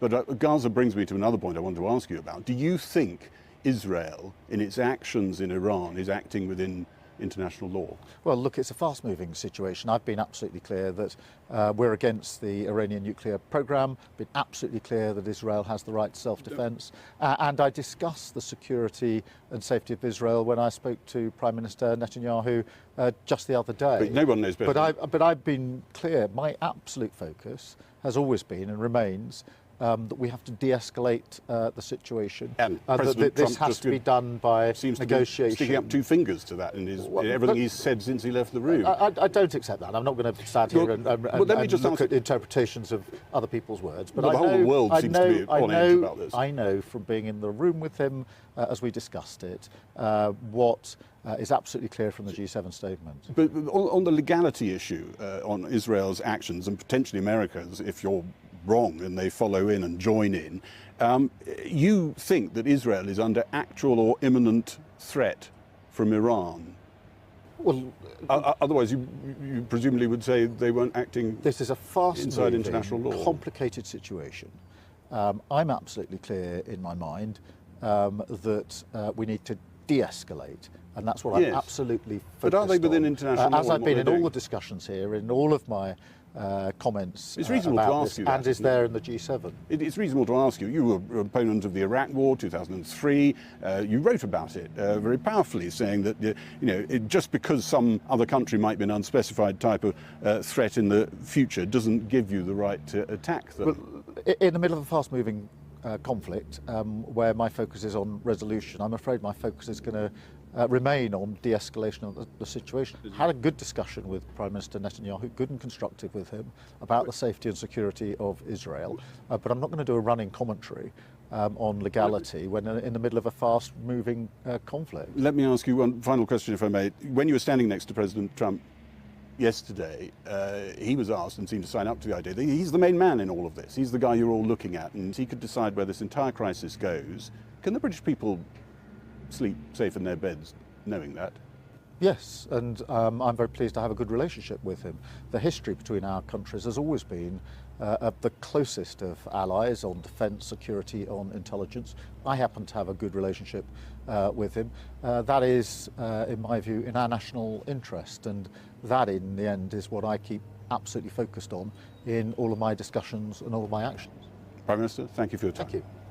But Gaza brings me to another point I want to ask you about. Do you think Israel, in its actions in Iran, is acting within international law? Well, look, it's a fast-moving situation. I've been absolutely clear that we're against the Iranian nuclear program, been absolutely clear that Israel has the right to self-defense, and I discussed the security and safety of Israel when I spoke to Prime Minister Netanyahu just the other day. But no one knows better. But I've been clear, my absolute focus has always been and remains that we have to de-escalate the situation. And that this has to be done by negotiation. Sticking up two fingers to that in everything he's said since he left the room. I don't accept that. I'm not going to stand here and look at interpretations of other people's words. But the whole world seems to be on edge about this. I know from being in the room with him as we discussed it what is absolutely clear from the G7 statement. But on the legality issue, on Israel's actions and potentially America's, if you're wrong and they follow in and join in, you think that Israel is under actual or imminent threat from Iran? Well, otherwise you presumably would say they weren't acting. This is a inside international law, complicated situation. I'm absolutely clear in my mind that we need to de-escalate, and that's what I'm absolutely focused on. But are they within international law? As I've been in all the discussions here, in all of my comments it's reasonable about to ask this, you that, and is there in the G7. It's reasonable to ask you. You were an opponent of the Iraq War, 2003. You wrote about it very powerfully, saying that just because some other country might be an unspecified type of threat in the future doesn't give you the right to attack them. Well, in the middle of a fast-moving conflict, where my focus is on resolution, I'm afraid my focus is going to remain on de-escalation of the situation. Had a good discussion with Prime Minister Netanyahu, good and constructive with him, about the safety and security of Israel, but I'm not going to do a running commentary on legality when in the middle of a fast-moving conflict. Let me ask you one final question, if I may. When you were standing next to President Trump yesterday, he was asked and seemed to sign up to the idea that he's the main man in all of this. He's the guy you're all looking at, and he could decide where this entire crisis goes. Can the British people sleep safe in their beds knowing that? Yes, and I'm very pleased to have a good relationship with him. The history between our countries has always been of the closest of allies on defence, security, on intelligence. I happen to have a good relationship with him. That is, in my view, in our national interest, and that in the end is what I keep absolutely focused on in all of my discussions and all of my actions. Prime Minister, thank you for your time. Thank you.